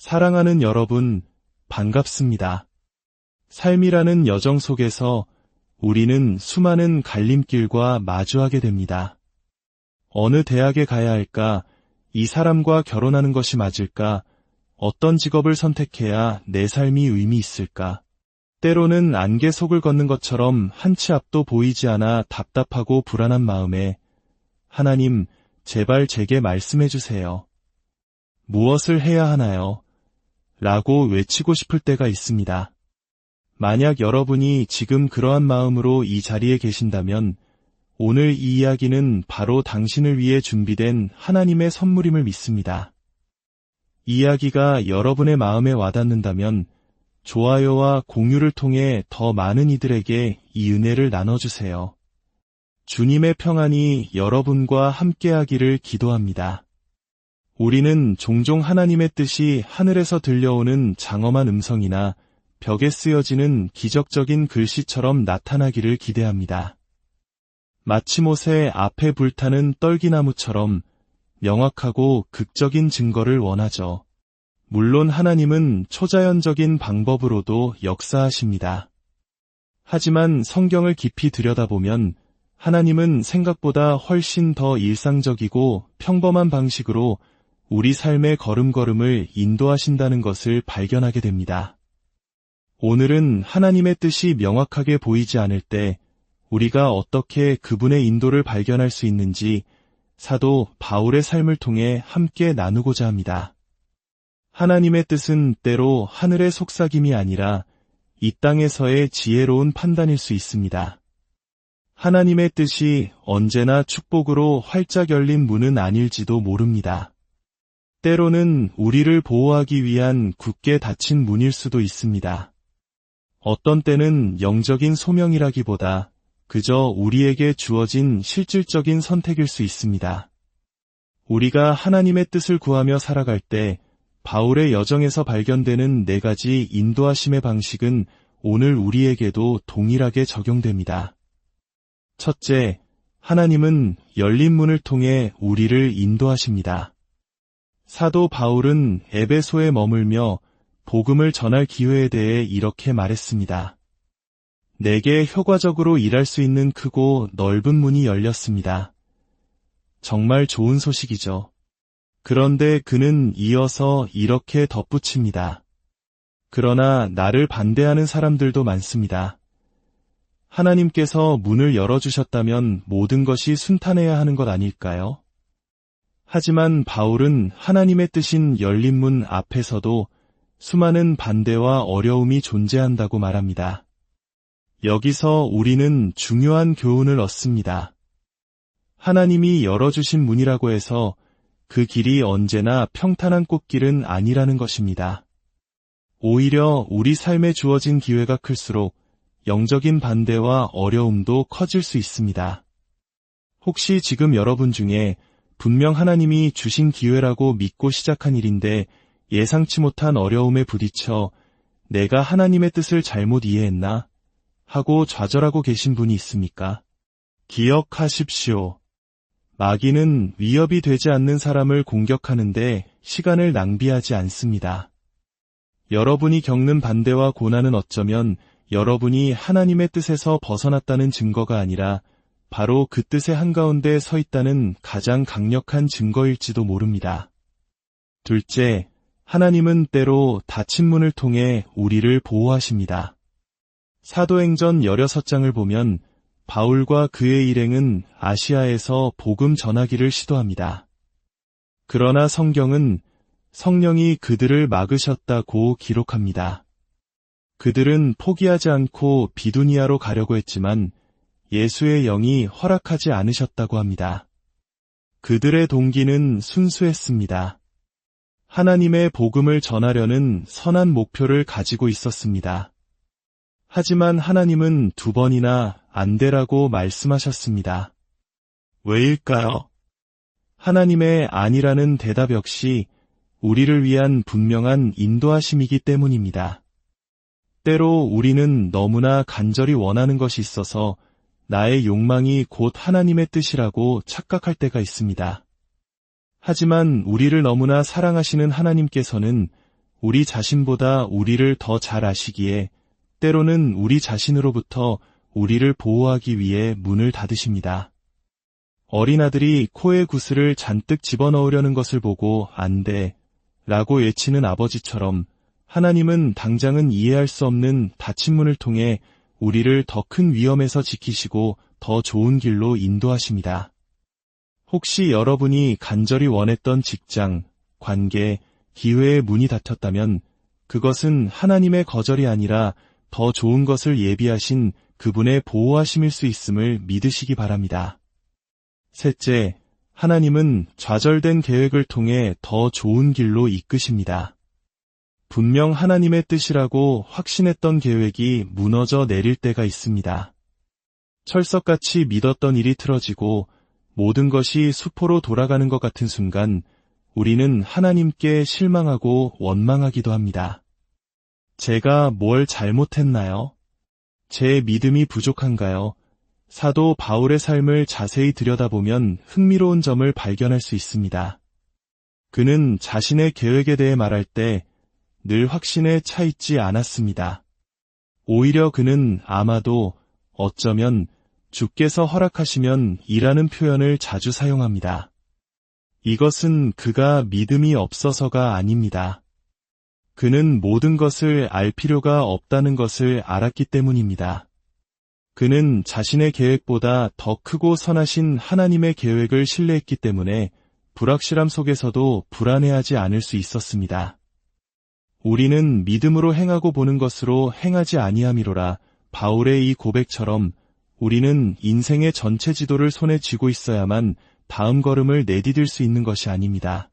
사랑하는 여러분, 반갑습니다. 삶이라는 여정 속에서 우리는 수많은 갈림길과 마주하게 됩니다. 어느 대학에 가야 할까? 이 사람과 결혼하는 것이 맞을까? 어떤 직업을 선택해야 내 삶이 의미 있을까? 때로는 안개 속을 걷는 것처럼 한 치 앞도 보이지 않아 답답하고 불안한 마음에 하나님, 제발 제게 말씀해 주세요. 무엇을 해야 하나요? 라고 외치고 싶을 때가 있습니다. 만약 여러분이 지금 그러한 마음으로 이 자리에 계신다면 오늘 이 이야기는 바로 당신을 위해 준비된 하나님의 선물임을 믿습니다. 이야기가 여러분의 마음에 와닿는다면 좋아요와 공유를 통해 더 많은 이들에게 이 은혜를 나눠주세요. 주님의 평안이 여러분과 함께하기를 기도합니다. 우리는 종종 하나님의 뜻이 하늘에서 들려오는 장엄한 음성이나 벽에 쓰여지는 기적적인 글씨처럼 나타나기를 기대합니다. 마치못에 앞에 불타는 떨기나무처럼 명확하고 극적인 증거를 원하죠. 물론 하나님은 초자연적인 방법으로도 역사하십니다. 하지만 성경을 깊이 들여다보면 하나님은 생각보다 훨씬 더 일상적이고 평범한 방식으로 우리 삶의 걸음걸음을 인도하신다는 것을 발견하게 됩니다. 오늘은 하나님의 뜻이 명확하게 보이지 않을 때 우리가 어떻게 그분의 인도를 발견할 수 있는지 사도 바울의 삶을 통해 함께 나누고자 합니다. 하나님의 뜻은 때로 하늘의 속삭임이 아니라 이 땅에서의 지혜로운 판단일 수 있습니다. 하나님의 뜻이 언제나 축복으로 활짝 열린 문은 아닐지도 모릅니다. 때로는 우리를 보호하기 위한 굳게 닫힌 문일 수도 있습니다. 어떤 때는 영적인 소명이라기보다 그저 우리에게 주어진 실질적인 선택일 수 있습니다. 우리가 하나님의 뜻을 구하며 살아갈 때 바울의 여정에서 발견되는 4가지 인도하심의 방식은 오늘 우리에게도 동일하게 적용됩니다. 첫째, 하나님은 열린 문을 통해 우리를 인도하십니다. 사도 바울은 에베소에 머물며 복음을 전할 기회에 대해 이렇게 말했습니다. 내게 효과적으로 일할 수 있는 크고 넓은 문이 열렸습니다. 정말 좋은 소식이죠. 그런데 그는 이어서 이렇게 덧붙입니다. 그러나 나를 반대하는 사람들도 많습니다. 하나님께서 문을 열어주셨다면 모든 것이 순탄해야 하는 것 아닐까요? 하지만 바울은 하나님의 뜻인 열린 문 앞에서도 수많은 반대와 어려움이 존재한다고 말합니다. 여기서 우리는 중요한 교훈을 얻습니다. 하나님이 열어주신 문이라고 해서 그 길이 언제나 평탄한 꽃길은 아니라는 것입니다. 오히려 우리 삶에 주어진 기회가 클수록 영적인 반대와 어려움도 커질 수 있습니다. 혹시 지금 여러분 중에 분명 하나님이 주신 기회라고 믿고 시작한 일인데 예상치 못한 어려움에 부딪혀 내가 하나님의 뜻을 잘못 이해했나? 하고 좌절하고 계신 분이 있습니까? 기억하십시오. 마귀는 위협이 되지 않는 사람을 공격하는데 시간을 낭비하지 않습니다. 여러분이 겪는 반대와 고난은 어쩌면 여러분이 하나님의 뜻에서 벗어났다는 증거가 아니라 바로 그 뜻의 한가운데 서 있다는 가장 강력한 증거일지도 모릅니다. 둘째, 하나님은 때로 닫힌 문을 통해 우리를 보호하십니다. 사도행전 16장을 보면 바울과 그의 일행은 아시아에서 복음 전하기를 시도합니다. 그러나 성경은 성령이 그들을 막으셨다고 기록합니다. 그들은 포기하지 않고 비두니아로 가려고 했지만 예수의 영이 허락하지 않으셨다고 합니다. 그들의 동기는 순수했습니다. 하나님의 복음을 전하려는 선한 목표를 가지고 있었습니다. 하지만 하나님은 2번이나 안 되라고 말씀하셨습니다. 왜일까요? 하나님의 아니라는 대답 역시 우리를 위한 분명한 인도하심이기 때문입니다. 때로 우리는 너무나 간절히 원하는 것이 있어서 나의 욕망이 곧 하나님의 뜻이라고 착각할 때가 있습니다. 하지만 우리를 너무나 사랑하시는 하나님께서는 우리 자신보다 우리를 더 잘 아시기에 때로는 우리 자신으로부터 우리를 보호하기 위해 문을 닫으십니다. 어린아들이 코에 구슬을 잔뜩 집어넣으려는 것을 보고 안 돼, 라고 외치는 아버지처럼 하나님은 당장은 이해할 수 없는 닫힌 문을 통해 우리를 더 큰 위험에서 지키시고 더 좋은 길로 인도하십니다. 혹시 여러분이 간절히 원했던 직장, 관계, 기회의 문이 닫혔다면 그것은 하나님의 거절이 아니라 더 좋은 것을 예비하신 그분의 보호하심일 수 있음을 믿으시기 바랍니다. 셋째, 하나님은 좌절된 계획을 통해 더 좋은 길로 이끄십니다. 분명 하나님의 뜻이라고 확신했던 계획이 무너져 내릴 때가 있습니다. 철석같이 믿었던 일이 틀어지고 모든 것이 수포로 돌아가는 것 같은 순간 우리는 하나님께 실망하고 원망하기도 합니다. 제가 뭘 잘못했나요? 제 믿음이 부족한가요? 사도 바울의 삶을 자세히 들여다보면 흥미로운 점을 발견할 수 있습니다. 그는 자신의 계획에 대해 말할 때 늘 확신에 차 있지 않았습니다. 오히려 그는 아마도 어쩌면 주께서 허락하시면 이라는 표현을 자주 사용합니다. 이것은 그가 믿음이 없어서가 아닙니다. 그는 모든 것을 알 필요가 없다는 것을 알았기 때문입니다. 그는 자신의 계획보다 더 크고 선하신 하나님의 계획을 신뢰했기 때문에 불확실함 속에서도 불안해하지 않을 수 있었습니다. 우리는 믿음으로 행하고 보는 것으로 행하지 아니함이로라. 바울의 이 고백처럼 우리는 인생의 전체 지도를 손에 쥐고 있어야만 다음 걸음을 내디딜 수 있는 것이 아닙니다.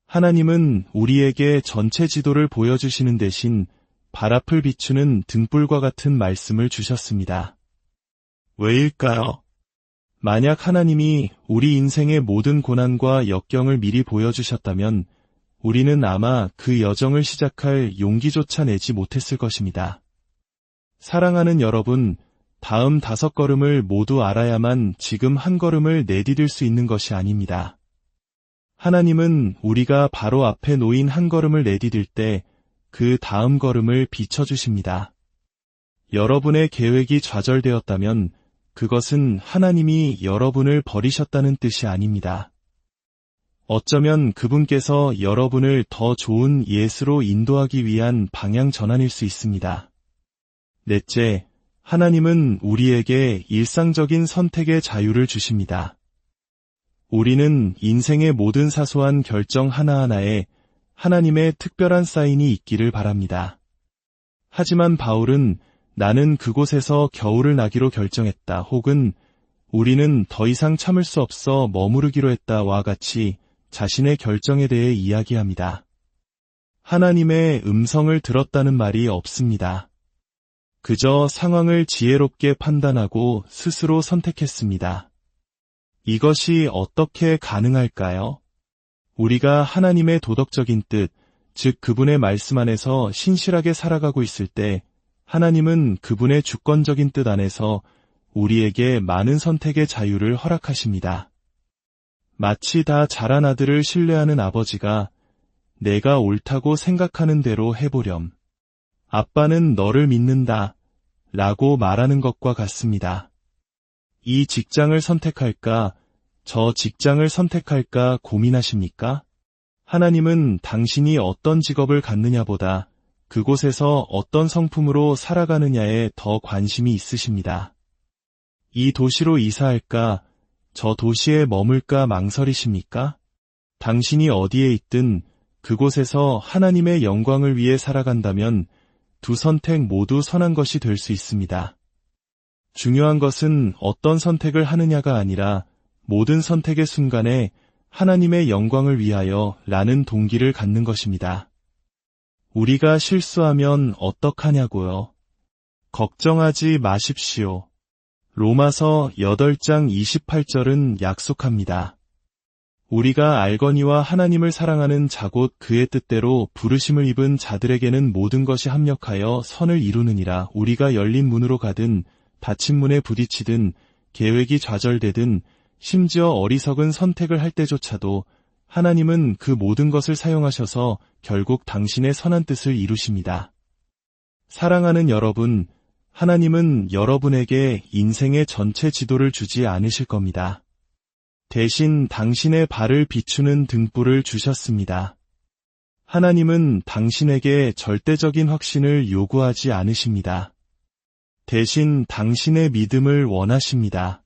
하나님은 우리에게 전체 지도를 보여주시는 대신 발 앞을 비추는 등불과 같은 말씀을 주셨습니다. 왜일까요? 만약 하나님이 우리 인생의 모든 고난과 역경을 미리 보여주셨다면 우리는 아마 그 여정을 시작할 용기조차 내지 못했을 것입니다. 사랑하는 여러분, 다음 5걸음을 모두 알아야만 지금 한 걸음을 내디딜 수 있는 것이 아닙니다. 하나님은 우리가 바로 앞에 놓인 한 걸음을 내디딜 때 그 다음 걸음을 비춰주십니다. 여러분의 계획이 좌절되었다면 그것은 하나님이 여러분을 버리셨다는 뜻이 아닙니다. 어쩌면 그분께서 여러분을 더 좋은 예수로 인도하기 위한 방향 전환일 수 있습니다. 넷째, 하나님은 우리에게 일상적인 선택의 자유를 주십니다. 우리는 인생의 모든 사소한 결정 하나하나에 하나님의 특별한 사인이 있기를 바랍니다. 하지만 바울은 나는 그곳에서 겨울을 나기로 결정했다 혹은 우리는 더 이상 참을 수 없어 머무르기로 했다와 같이 자신의 결정에 대해 이야기합니다. 하나님의 음성을 들었다는 말이 없습니다. 그저 상황을 지혜롭게 판단하고 스스로 선택했습니다. 이것이 어떻게 가능할까요? 우리가 하나님의 도덕적인 뜻, 즉 그분의 말씀 안에서 신실하게 살아가고 있을 때 하나님은 그분의 주권적인 뜻 안에서 우리에게 많은 선택의 자유를 허락하십니다. 마치 다 자란 아들을 신뢰하는 아버지가 내가 옳다고 생각하는 대로 해보렴. 아빠는 너를 믿는다 라고 말하는 것과 같습니다. 이 직장을 선택할까, 저 직장을 선택할까 고민하십니까? 하나님은 당신이 어떤 직업을 갖느냐보다 그곳에서 어떤 성품으로 살아가느냐에 더 관심이 있으십니다. 이 도시로 이사할까, 저 도시에 머물까 망설이십니까? 당신이 어디에 있든 그곳에서 하나님의 영광을 위해 살아간다면 두 선택 모두 선한 것이 될 수 있습니다. 중요한 것은 어떤 선택을 하느냐가 아니라 모든 선택의 순간에 하나님의 영광을 위하여 라는 동기를 갖는 것입니다. 우리가 실수하면 어떡하냐고요? 걱정하지 마십시오. 로마서 8장 28절은 약속합니다. 우리가 알거니와 하나님을 사랑하는 자 곧 그의 뜻대로 부르심을 입은 자들에게는 모든 것이 합력하여 선을 이루느니라. 우리가 열린 문으로 가든 닫힌 문에 부딪히든 계획이 좌절되든 심지어 어리석은 선택을 할 때조차도 하나님은 그 모든 것을 사용하셔서 결국 당신의 선한 뜻을 이루십니다. 사랑하는 여러분, 하나님은 여러분에게 인생의 전체 지도를 주지 않으실 겁니다. 대신 당신의 발을 비추는 등불을 주셨습니다. 하나님은 당신에게 절대적인 확신을 요구하지 않으십니다. 대신 당신의 믿음을 원하십니다.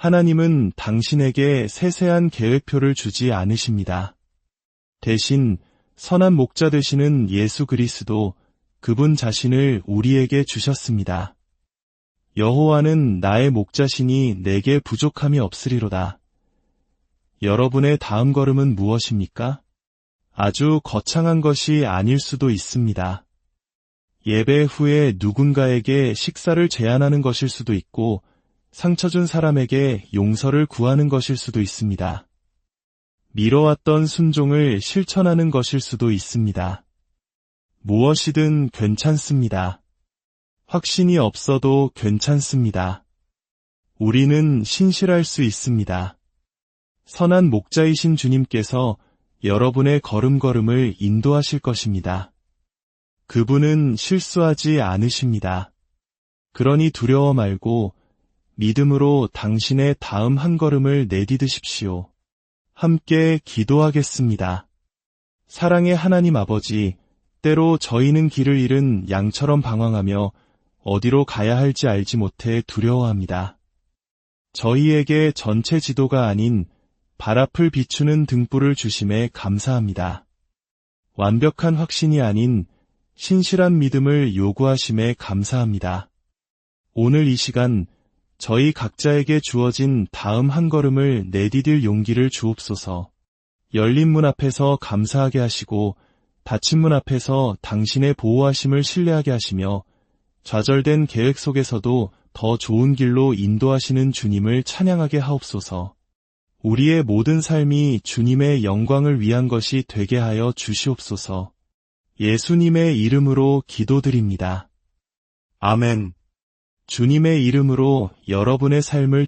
하나님은 당신에게 세세한 계획표를 주지 않으십니다. 대신 선한 목자 되시는 예수 그리스도, 그분 자신을 우리에게 주셨습니다. 여호와는 나의 목자시니 내게 부족함이 없으리로다. 여러분의 다음 걸음은 무엇입니까? 아주 거창한 것이 아닐 수도 있습니다. 예배 후에 누군가에게 식사를 제안하는 것일 수도 있고, 상처 준 사람에게 용서를 구하는 것일 수도 있습니다. 미뤄왔던 순종을 실천하는 것일 수도 있습니다. 무엇이든 괜찮습니다. 확신이 없어도 괜찮습니다. 우리는 신실할 수 있습니다. 선한 목자이신 주님께서 여러분의 걸음걸음을 인도하실 것입니다. 그분은 실수하지 않으십니다. 그러니 두려워 말고 믿음으로 당신의 다음 한 걸음을 내디디십시오. 함께 기도하겠습니다. 사랑의 하나님 아버지, 때로 저희는 길을 잃은 양처럼 방황하며 어디로 가야 할지 알지 못해 두려워합니다. 저희에게 전체 지도가 아닌 발 앞을 비추는 등불을 주심에 감사합니다. 완벽한 확신이 아닌 신실한 믿음을 요구하심에 감사합니다. 오늘 이 시간 저희 각자에게 주어진 다음 한 걸음을 내디딜 용기를 주옵소서. 열린 문 앞에서 감사하게 하시고 닫힌 문 앞에서 당신의 보호하심을 신뢰하게 하시며 좌절된 계획 속에서도 더 좋은 길로 인도하시는 주님을 찬양하게 하옵소서. 우리의 모든 삶이 주님의 영광을 위한 것이 되게 하여 주시옵소서. 예수님의 이름으로 기도드립니다. 아멘. 주님의 이름으로 여러분의 삶을